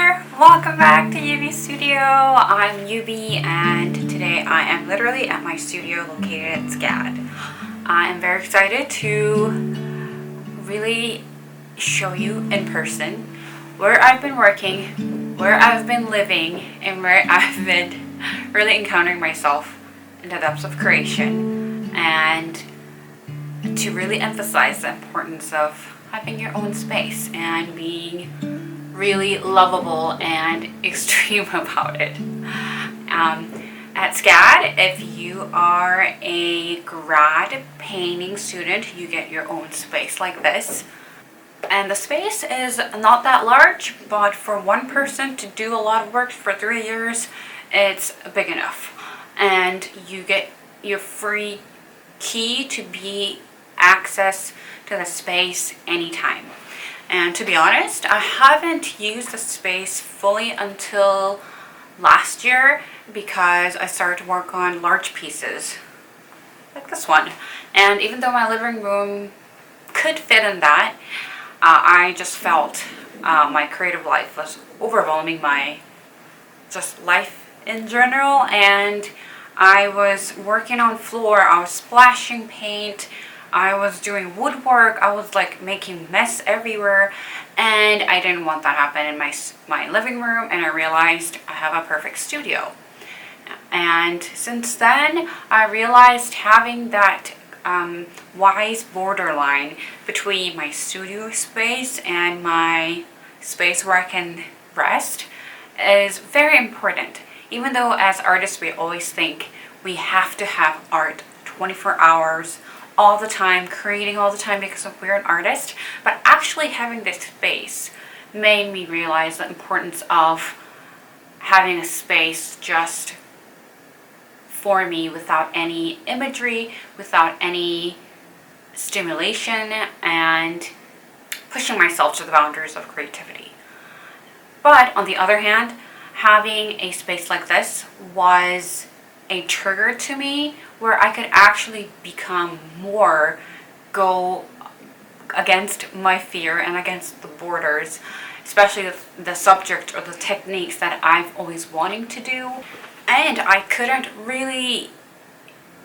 there! Welcome back to Yubi Studio. I'm Yubi and today I am literally at my studio located at SCAD. I am very excited to really show you in person where I've been working, where I've been living, and where I've been really encountering myself in the depths of creation, and to really emphasize the importance of having your own space and being really lovable and extreme about it. At SCAD, if you are a grad painting student, you get your own space like this. And the space is not that large, but for one person to do a lot of work for 3 years, it's big enough. And you get your free key to be access to the space anytime. And to be honest, I haven't used the space fully until last year because I started to work on large pieces like this one. And even though my living room could fit in that, I just felt my creative life was overwhelming my just life in general, and I was working on floor, I was splashing paint, I was doing woodwork, I was like making mess everywhere, and I didn't want that to happen in my living room, and I realized I have a perfect studio. And since then, I realized having that wise borderline between my studio space and my space where I can rest is very important. Even though as artists we always think we have to have art 24 hours all the time, creating all the time because we're an artist, but actually having this space made me realize the importance of having a space just for me without any imagery, without any stimulation, and pushing myself to the boundaries of creativity. But on the other hand, having a space like this was a trigger to me where I could actually become more, go against my fear and against the borders, especially the subject or the techniques that I've always wanted to do. And I couldn't really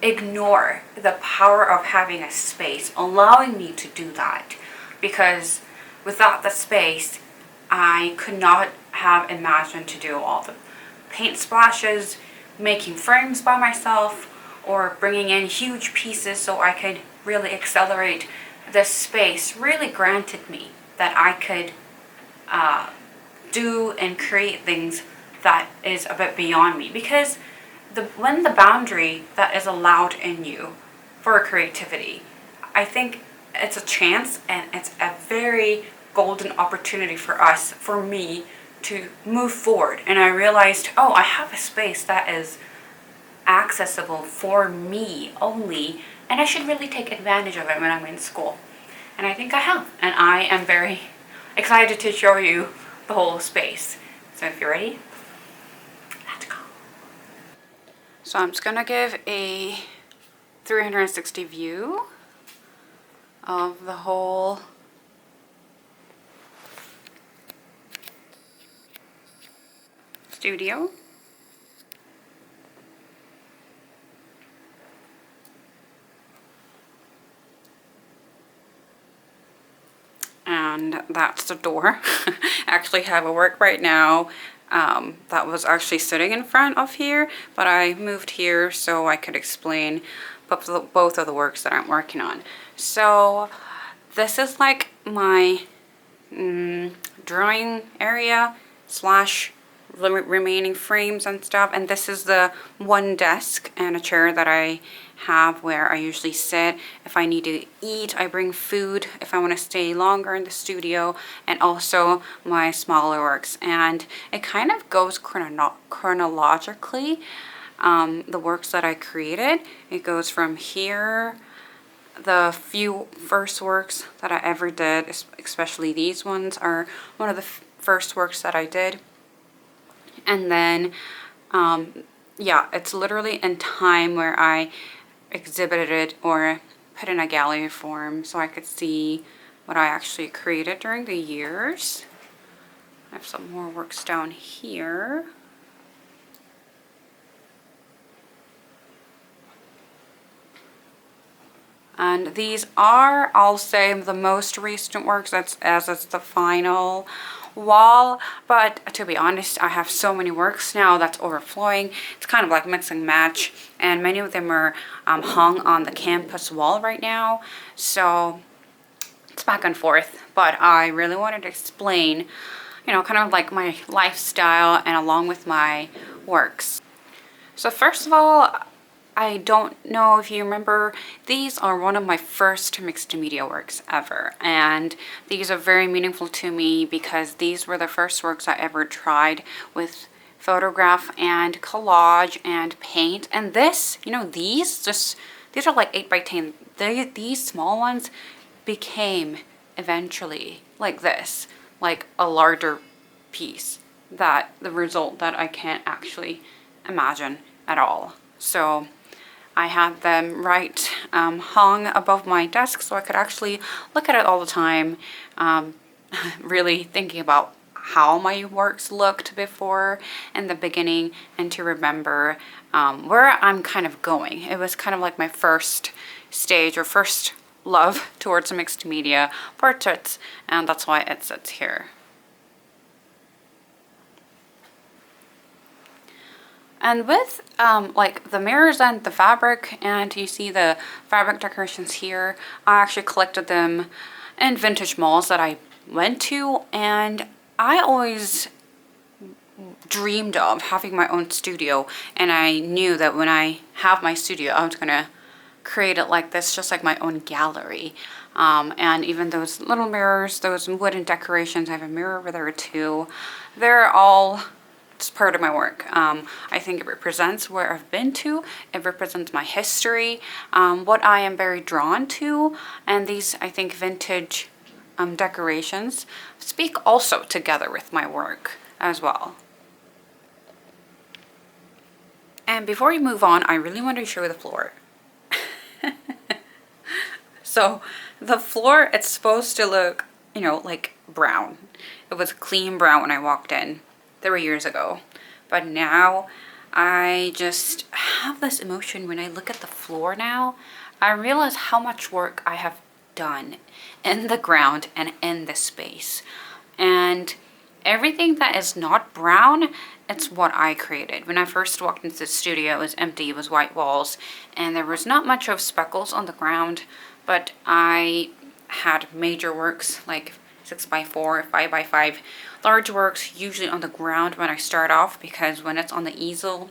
ignore the power of having a space allowing me to do that, because without the space I could not have imagined to do all the paint splashes, making frames by myself, or bringing in huge pieces so I could really accelerate. This space really granted me that I could do and create things that is a bit beyond me, because when the boundary that is allowed in you for creativity, I think it's a chance and it's a very golden opportunity for us, for me, to move forward. And I realized, oh, I have a space that is accessible for me only, and I should really take advantage of it when I'm in school. And I think I have, and I am very excited to show you the whole space. So if you're ready, let's go. So I'm just gonna give a 360 view of the whole studio. And that's the door. I actually have a work right now that was actually sitting in front of here, but I moved here so I could explain both of the works that I'm working on. So this is like my drawing area slash remaining frames and stuff, and this is the one desk and a chair that I have where I usually sit. If I need to eat, I bring food if I want to stay longer in the studio, and also my smaller works. And it kind of goes chronologically, the works that I created. It goes from here, the few first works that I ever did, especially these ones, are one of the first works that I did. And then yeah, it's literally in time where I exhibited it or put in a gallery form so I could see what I actually created during the years. I have some more works down here. And these are, I'll say, the most recent works, as it's the final wall. But to be honest, I have so many works now that's overflowing. It's kind of like mix and match, and many of them are hung on the campus wall right now. So it's back and forth, but I really wanted to explain, you know, kind of like my lifestyle and along with my works. So first of all, I don't know if you remember, these are one of my first mixed media works ever, and these are very meaningful to me because these were the first works I ever tried with photograph and collage and paint. And this, you know, these are like 8 by 10. These small ones became eventually like this, like a larger piece, that the result that I can't actually imagine at all. So I had them hung above my desk so I could actually look at it all the time, really thinking about how my works looked before in the beginning, and to remember where I'm kind of going. It was kind of like my first stage or first love towards mixed media portraits, and that's why it sits here. And with like the mirrors and the fabric, and you see the fabric decorations here, I actually collected them in vintage malls that I went to, and I always dreamed of having my own studio, and I knew that when I have my studio I was gonna create it like this, just like my own gallery. And even those little mirrors, those wooden decorations, I have a mirror over there too, they're all part of my work. I think it represents where I've been to, it represents my history, what I am very drawn to, and these, I think, vintage decorations speak also together with my work as well. And before we move on, I really want to show you the floor. So the floor, it's supposed to look, you know, like brown. It was clean brown when I walked in 3 years ago, but now I just have this emotion when I look at the floor now. I realize how much work I have done in the ground and in the space, and everything that is not brown, it's what I created. When I first walked into the studio, it was empty, it was white walls, and there was not much of speckles on the ground, but I had major works like 6x4, 5x5, large works usually on the ground when I start off, because when it's on the easel,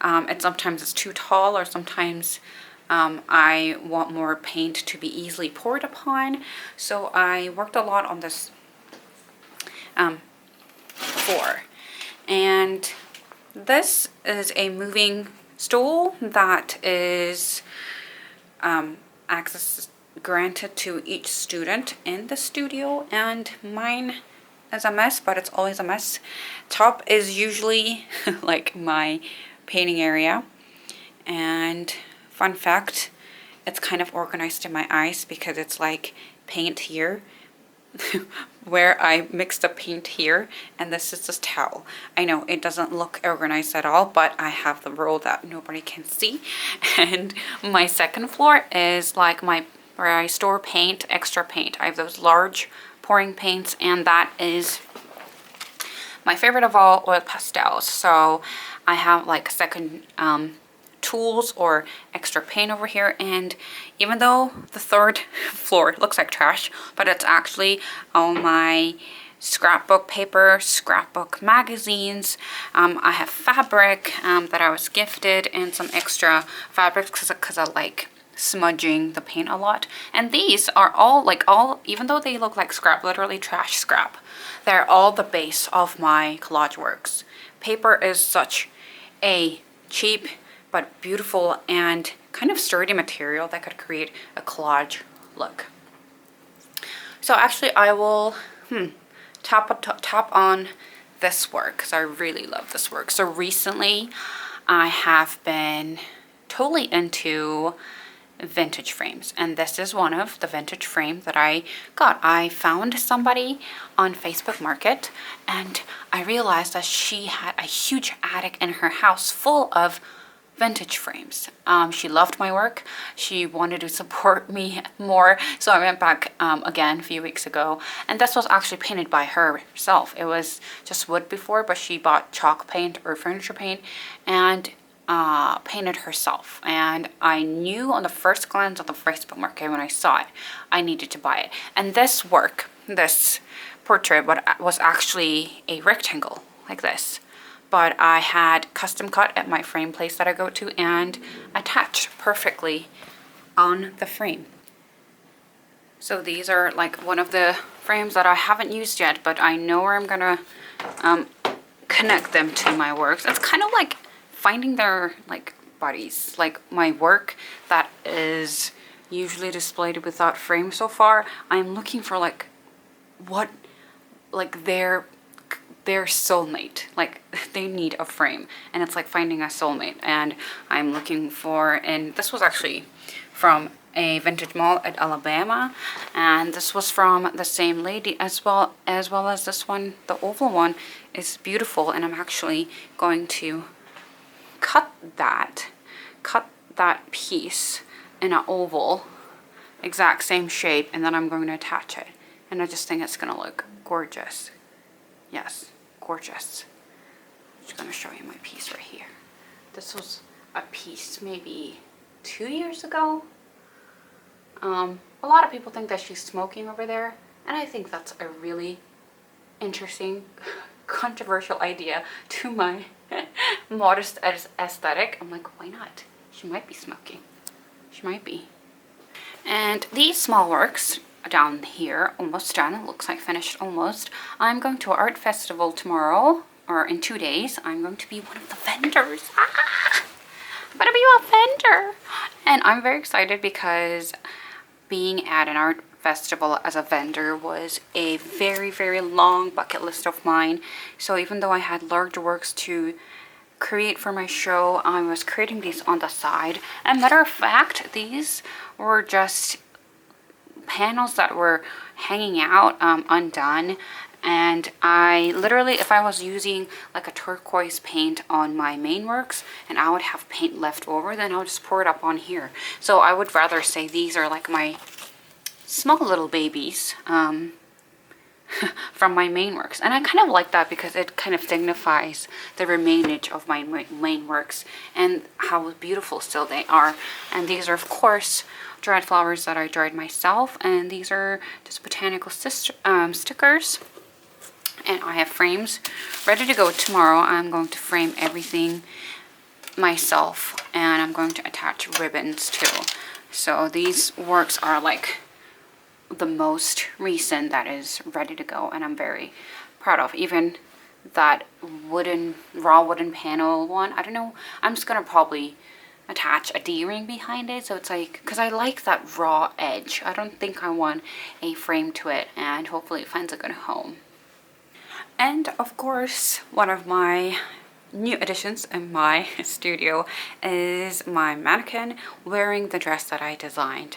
sometimes it's too tall, or sometimes I want more paint to be easily poured upon. So I worked a lot on this floor. And this is a moving stool that is access granted to each student in the studio, and mine is a mess, but it's always a mess. Top is usually like my painting area, and fun fact, it's kind of organized in my eyes because it's like paint here where I mixed the paint here, and this is this towel. I know it doesn't look organized at all, but I have the roll that nobody can see. And my second floor is like where I store paint, extra paint. I have those large pouring paints, and that is my favorite of all, oil pastels. So I have like second tools or extra paint over here, and even though the third floor looks like trash, but it's actually all my scrapbook paper, scrapbook magazines. I have fabric that I was gifted, and some extra fabrics because I like smudging the paint a lot. And these are all even though they look like scrap, literally trash scrap, they're all the base of my collage works. Paper is such a cheap but beautiful and kind of sturdy material that could create a collage look. So actually I will tap on this work because I really love this work. So recently I have been totally into vintage frames, and this is one of the vintage frame that I got. I found somebody on Facebook Market, and I realized that she had a huge attic in her house full of vintage frames. She loved my work. She wanted to support me more, so I went back again a few weeks ago, and this was actually painted by herself. It was just wood before, but she bought chalk paint or furniture paint and painted herself, and I knew on the first glance of the Facebook Market when I saw it I needed to buy it. And this work, this portrait, was actually a rectangle like this, but I had custom cut at my frame place that I go to and attached perfectly on the frame. So these are like one of the frames that I haven't used yet, but I know where I'm gonna connect them to my works. It's kind of like finding their like bodies, like my work that is usually displayed without frame so far. I'm looking for like what, like their soulmate, like they need a frame, and it's like finding a soulmate. And I'm looking for, and this was actually from a vintage mall at Alabama, and this was from the same lady as well as this one. The oval one is beautiful, and I'm actually going to cut that piece in an oval, exact same shape, and then I'm going to attach it. And I just think it's gonna look gorgeous. Yes, gorgeous. I'm just gonna show you my piece right here. This was a piece maybe 2 years ago. A lot of people think that she's smoking over there, and I think that's a really interesting, controversial idea to my modest aesthetic. I'm like, why not? She might be smoking. She might be. And these small works down here, almost done. It looks like finished almost. I'm going to an art festival tomorrow, or in 2 days. I'm going to be one of the vendors. I'm gonna be a vendor, and I'm very excited because being at an art festival as a vendor was a very, very long bucket list of mine. So even though I had larger works to create for my show, I was creating these on the side. And matter of fact, these were just panels that were hanging out undone, and I literally, if I was using like a turquoise paint on my main works and I would have paint left over, then I would just pour it up on here. So I would rather say these are like my small little babies from my main works, and I kind of like that because it kind of signifies the remainage of my main works and how beautiful still they are. And these are of course dried flowers that I dried myself, and these are just botanical stickers. And I have frames ready to go tomorrow. I'm going to frame everything myself, and I'm going to attach ribbons too. So these works are like the most recent that is ready to go, and I'm very proud of. Even that raw wooden panel one, I don't know, I'm just gonna probably attach a D-ring behind it, so it's like, because I like that raw edge. I don't think I want a frame to it, and hopefully it finds a good home. And of course, one of my new additions in my studio is my mannequin wearing the dress that I designed.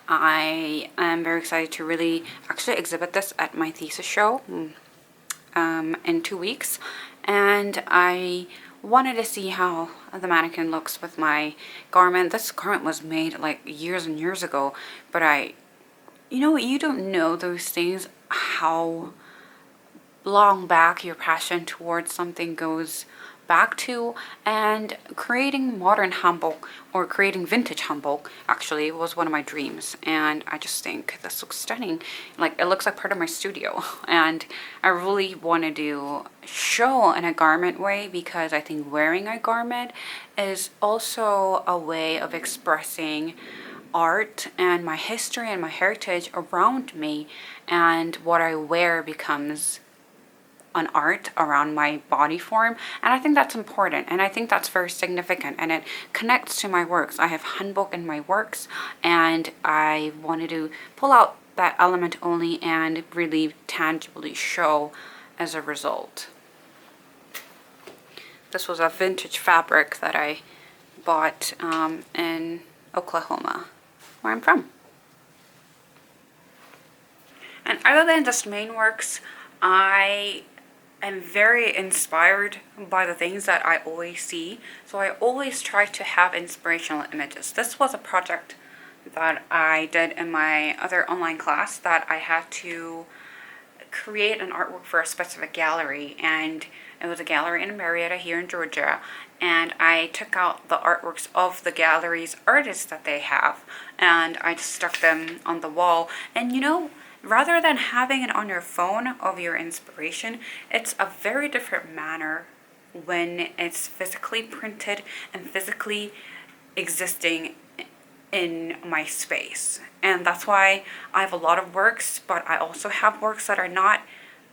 I am very excited to really actually exhibit this at my thesis show in 2 weeks, and I wanted to see how the mannequin looks with my garment. This garment was made like years and years ago, but you don't know those things, how long back your passion towards something goes back to. And creating modern hanbok, or creating vintage hanbok, actually was one of my dreams, and I just think this looks stunning. Like, it looks like part of my studio, and I really want to show in a garment way, because I think wearing a garment is also a way of expressing art and my history and my heritage around me, and what I wear becomes an art around my body form. And I think that's important, and I think that's very significant, and it connects to my works. I have hanbok in my works, and I wanted to pull out that element only and really tangibly show as a result. This was a vintage fabric that I bought in Oklahoma. where I'm from. And other than just main works, I am very inspired by the things that I always see. So I always try to have inspirational images. This was a project that I did in my other online class that I had to create an artwork for a specific gallery, and it was a gallery in Marietta here in Georgia, and I took out the artworks of the gallery's artists that they have, and I just stuck them on the wall. And you know, rather than having it on your phone of your inspiration, it's a very different manner when it's physically printed and physically existing in my space. And that's why I have a lot of works, but I also have works that are not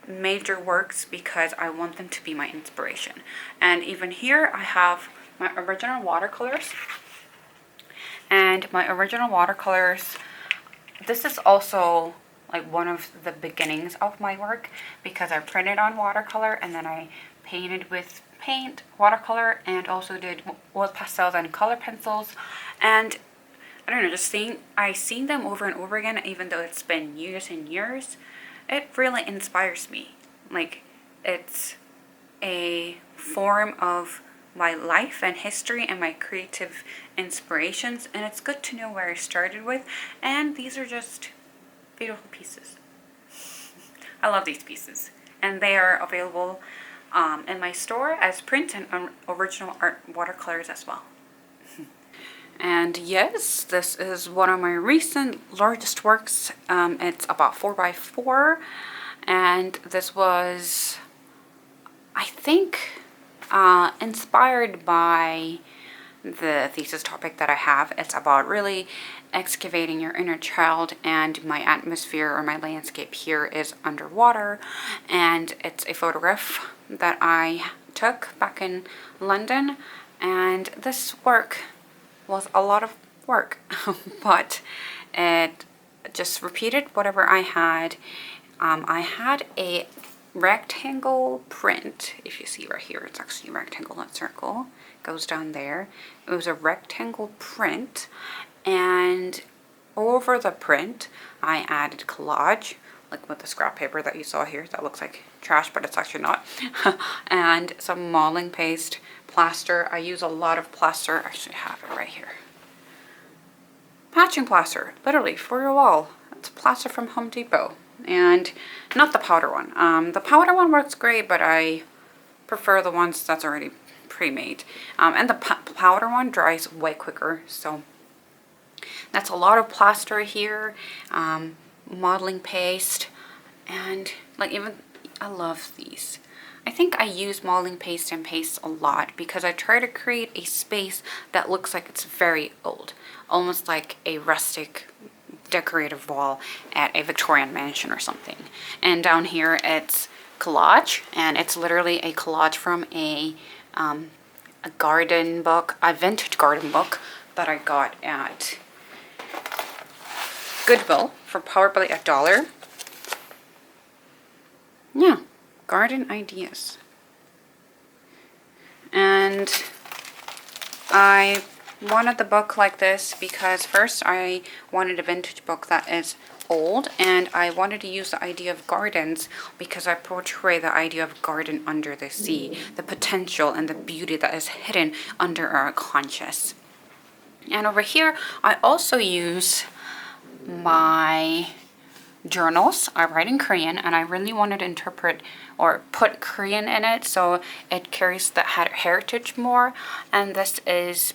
major works because I want them to be my inspiration. And even here I have my original watercolors. And my original watercolors, this is also like one of the beginnings of my work because I printed on watercolor and then I painted with paint, watercolor, and also did oil pastels and color pencils. And I don't know, just I seen them over and over again, even though it's been years and years. It really inspires me. Like, it's a form of my life and history and my creative inspirations, and it's good to know where I started with. And these are just beautiful pieces. I love these pieces, and they are available in my store as print and original art watercolors as well. And yes, this is one of my recent largest works. It's about 4x4, and this was, I think, inspired by the thesis topic that I have. It's about really excavating your inner child, and my atmosphere or my landscape here is underwater, and it's a photograph that I took back in London. And this work was a lot of work, but it just repeated whatever I had. I had a rectangle print. If you see right here, it's actually a rectangle, not circle. It goes down there. It was a rectangle print, and over the print I added collage, like with the scrap paper that you saw here that looks like trash, but it's actually not. And some modeling paste, plaster. I use a lot of plaster. I actually have it right here. Patching plaster, literally for your wall. It's plaster from Home Depot, and not the powder one. The powder one works great, but I prefer the ones that's already pre-made. And the powder one dries way quicker, so that's a lot of plaster here. Modeling paste, and like even I love these. I think I use modeling paste and paste a lot because I try to create a space that looks like it's very old, almost like a rustic decorative wall at a Victorian mansion or something. And down here it's collage, and it's literally a collage from a garden book, a vintage garden book that I got at Goodwill for probably $1. Yeah, garden ideas. And I wanted the book like this because first I wanted a vintage book that is old, and I wanted to use the idea of gardens because I portray the idea of garden under the sea, the potential and the beauty that is hidden under our conscious. And over here I also use my journals. I write in Korean, and I really wanted to interpret or put Korean in it so it carries the heritage more. And this is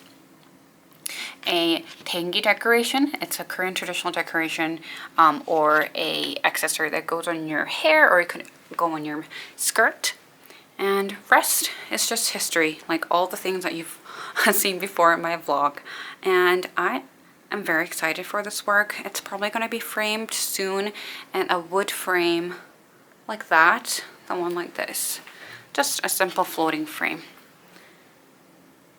a tangi decoration. It's a Korean traditional decoration, or a accessory that goes on your hair, or it could go on your skirt. And rest is just history, like all the things that you've seen before in my vlog. And I'm very excited for this work. It's probably going to be framed soon in a wood frame like that, the one like this. Just a simple floating frame.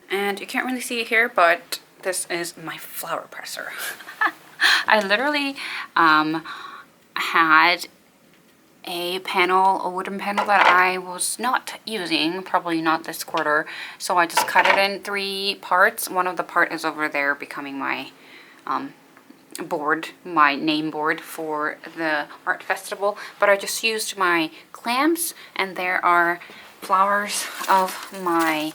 And you can't really see it here, but this is my flower presser. I literally had a wooden panel that I was not using, probably not this quarter, so I just cut it in 3 parts. One of the part is over there becoming my board, my name board for the art festival, but I just used my clamps, and there are flowers of my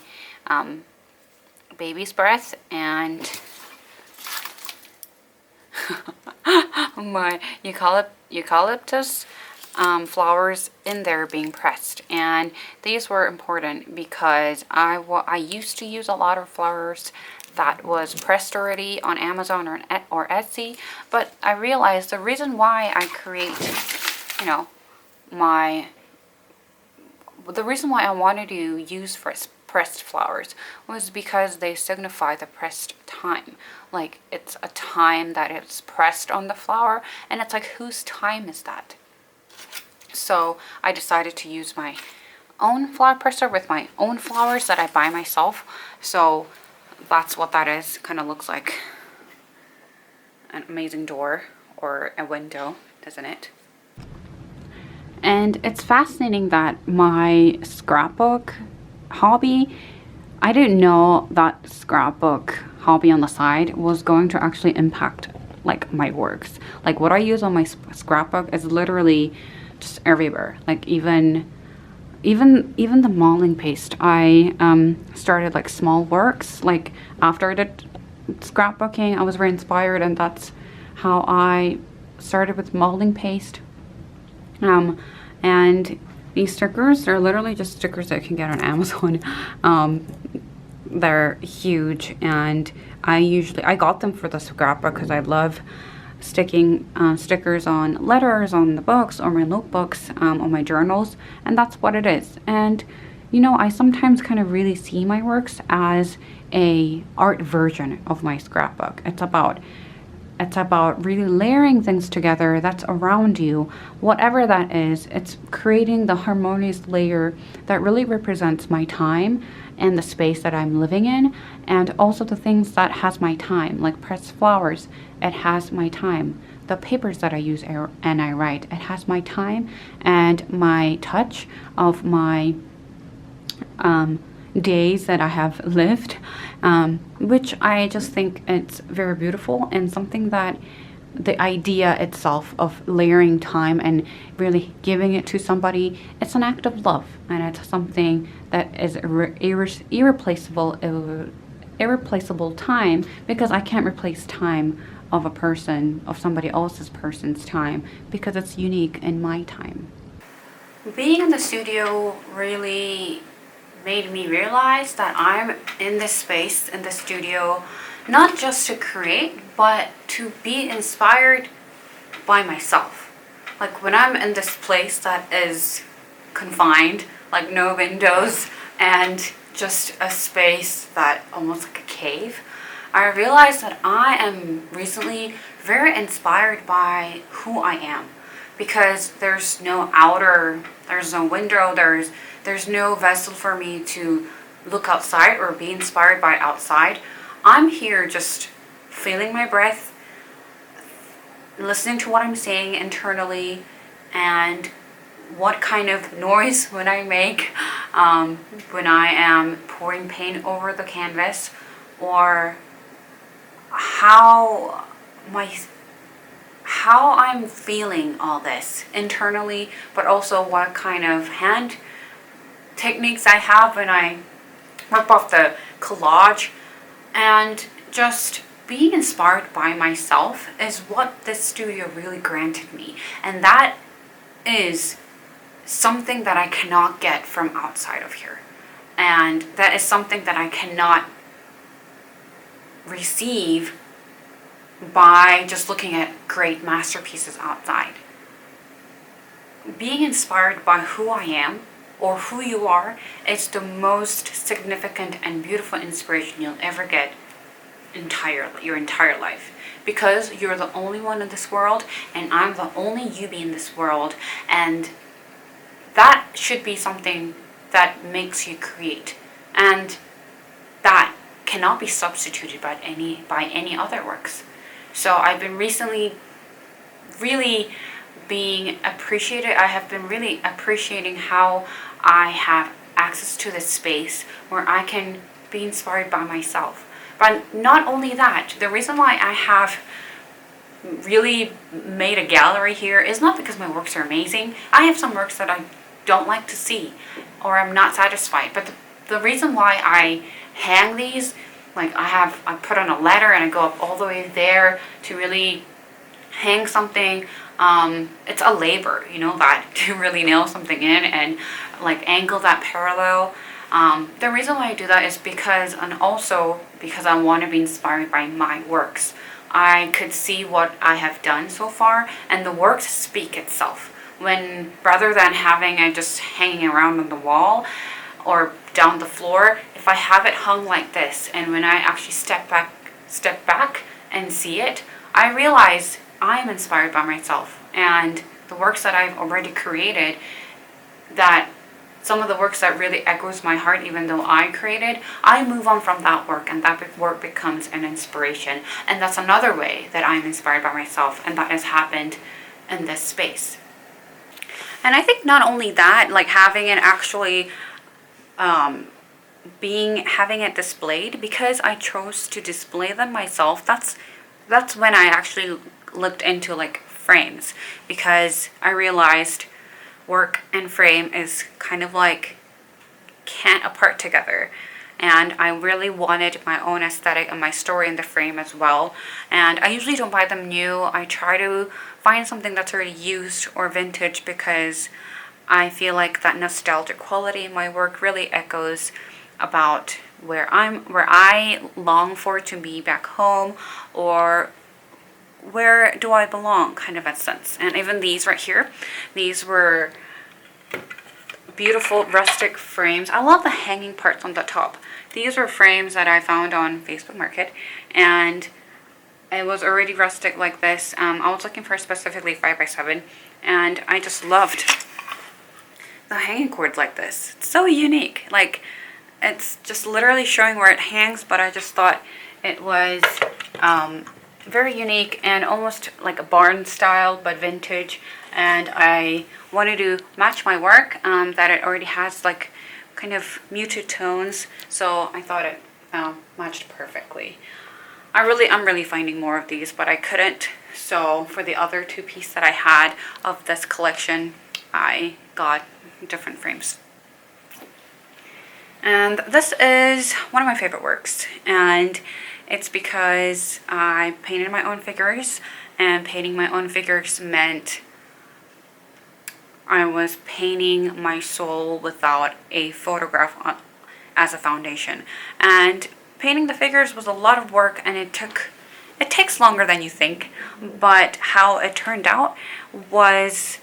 baby's breath and my eucalyptus flowers in there being pressed. And these were important because I used to use a lot of flowers that was pressed already on Amazon or Etsy, but I realized the reason why I create, you know, the reason why I wanted to use pressed flowers was because they signify the pressed time. Like, it's a time that it's pressed on the flower, and it's like, whose time is that? So I decided to use my own flower presser with my own flowers that I buy myself. So that's what that is. Kind of looks like an amazing door or a window, doesn't it? And it's fascinating that my scrapbook hobby, I didn't know that scrapbook hobby on the side was going to actually impact like my works. Like, what I use on my scrapbook is literally just everywhere. Like, even the modeling paste. I started like small works. Like, after I did scrapbooking, I was very inspired, and that's how I started with modeling paste. And these stickers, they're literally just stickers that you can get on Amazon. They're huge, and I got them for the scrapbook because I love sticking stickers on letters, on the books, or my notebooks, on my journals, and that's what it is. And you know, I sometimes kind of really see my works as a art version of my scrapbook. It's about really layering things together that's around you, whatever that is. It's creating the harmonious layer that really represents my time and the space that I'm living in, and also the things that has my time, like pressed flowers. It has my time. The papers that I use and I write, it has my time and my touch of my days that I have lived, which I just think it's very beautiful, and something that the idea itself of layering time and really giving it to somebody, it's an act of love, and it's something that is irreplaceable time, because I can't replace time of a person, of somebody else's person's time, because it's unique in my time. Being in the studio really made me realize that I'm in this space, in the studio, not just to create, but to be inspired by myself. Like, when I'm in this place that is confined, like no windows and just a space that almost like a cave, I realized that I am recently very inspired by who I am, because there's no window, there's no vessel for me to look outside or be inspired by outside. I'm here just feeling my breath, listening to what I'm saying internally, and what kind of noise when I make when I am pouring paint over the canvas, or how I'm feeling all this internally, but also what kind of hand techniques I have when I rip off the collage. And just being inspired by myself is what this studio really granted me, and that is something that I cannot get from outside of here, and that is something that I cannot receive by just looking at great masterpieces outside. Being inspired by who I am, or who you are, is the most significant and beautiful inspiration you'll ever get your entire life, because you're the only one in this world, and I'm the only Yubi in this world, and that should be something that makes you create, and that cannot be substituted by any other works. So I've been recently really being appreciated. I have been really appreciating how I have access to this space where I can be inspired by myself. But not only that, the reason why I have really made a gallery here is not because my works are amazing. I have some works that I don't like to see or I'm not satisfied. But the reason why I hang these, like I put on a ladder and I go up all the way there to really hang something. It's a labor, you know, that to really nail something in and like angle that parallel. The reason why I do that is because, and also because I want to be inspired by my works. I could see what I have done so far, and the works speak itself. When rather than having it just hanging around on the wall or down the floor, if I have it hung like this, and when I actually step back and see it, I realize I am inspired by myself and the works that I've already created, that some of the works that really echoes my heart, even though I created, I move on from that work and that work becomes an inspiration. And that's another way that I'm inspired by myself, and that has happened in this space. And I think not only that, like having it actually having it displayed, because I chose to display them myself, that's when I actually looked into like frames, because I realized work and frame is kind of like can't apart together, and I really wanted my own aesthetic and my story in the frame as well. And I usually don't buy them new. I try to find something that's already used or vintage, because I feel like that nostalgic quality in my work really echoes about where I long for to be back home, or where do I belong, kind of a sense. And even these right here, these were beautiful rustic frames. I love the hanging parts on the top. These were frames that I found on Facebook Market, and it was already rustic like this. I was looking for specifically 5x7, and I just loved the hanging cords like this. It's so unique. Like, it's just literally showing where it hangs, but I just thought it was very unique and almost like a barn style but vintage, and I wanted to match my work that it already has like kind of muted tones, so I thought it matched perfectly. I'm really finding more of these, but I couldn't, so for the other two pieces that I had of this collection, I got different frames. And this is one of my favorite works, and it's because I painted my own figures, and painting my own figures meant I was painting my soul without a photograph as a foundation. And painting the figures was a lot of work, and it takes longer than you think, but how it turned out was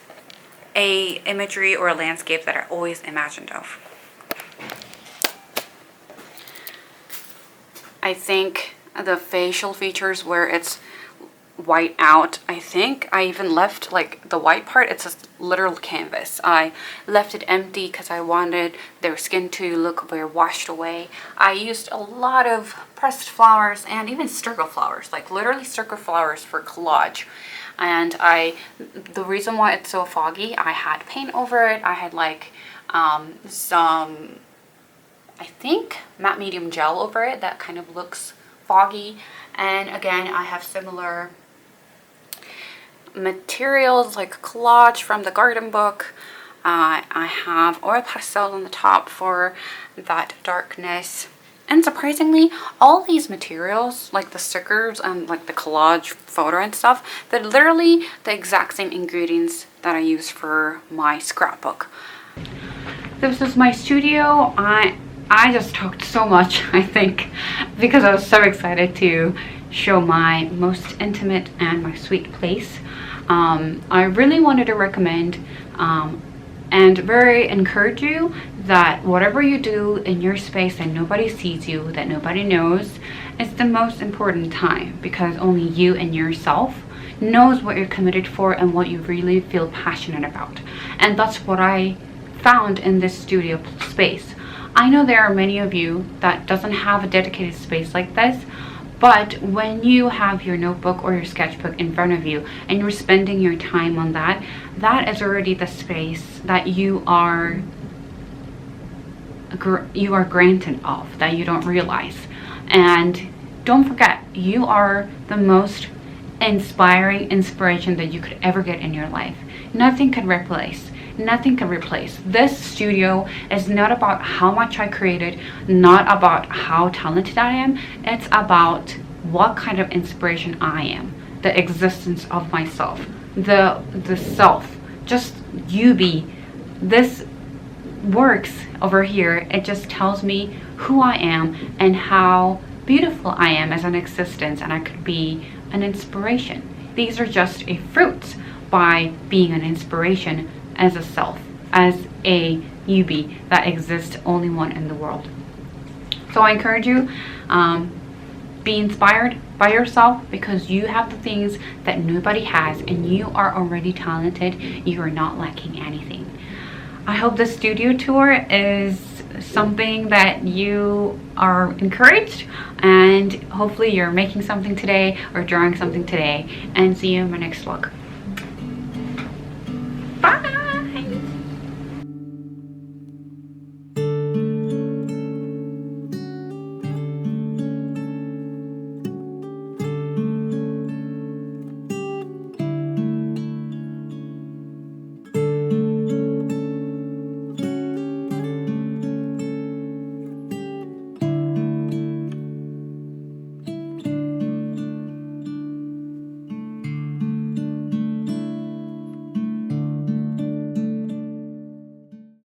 a imagery or a landscape that I always imagined of. I think the facial features where it's white out, I think I even left like the white part, it's a literal canvas. I left it empty because I wanted their skin to look very washed away. I used a lot of pressed flowers and even circle flowers, like literally circle flowers for collage. And the reason why it's so foggy, I had paint over it. I had like some, I think, matte medium gel over it that kind of looks foggy. And again, I have similar materials like collage from the garden book. I have oil pastel on the top for that darkness. And surprisingly, all these materials, like the stickers and like the collage photo and stuff, they're literally the exact same ingredients that I use for my scrapbook. This is my studio. I just talked so much, I think, because I was so excited to show my most intimate and my sweet place. I really wanted to recommend and very encourage you that whatever you do in your space that nobody sees you, that nobody knows, is the most important time, because only you and yourself knows what you're committed for and what you really feel passionate about. And that's what I found in this studio space. I know there are many of you that doesn't have a dedicated space like this, but when you have your notebook or your sketchbook in front of you and you're spending your time on that, that is already the space that you are granted of, that you don't realize. And don't forget, you are the most inspiring inspiration that you could ever get in your life. Nothing can replace. Nothing can replace. This studio is not about how much I created, not about how talented I am. It's about what kind of inspiration I am, the existence of myself, the self, just Yubi. This works over here. It just tells me who I am and how beautiful I am as an existence, and I could be an inspiration. These are just a fruit by being an inspiration as a self, as a Yubi that exists only one in the world. So I encourage you, be inspired by yourself, because you have the things that nobody has and you are already talented. You are not lacking anything. I hope this studio tour is something that you are encouraged, and hopefully you're making something today or drawing something today, and see you in my next vlog.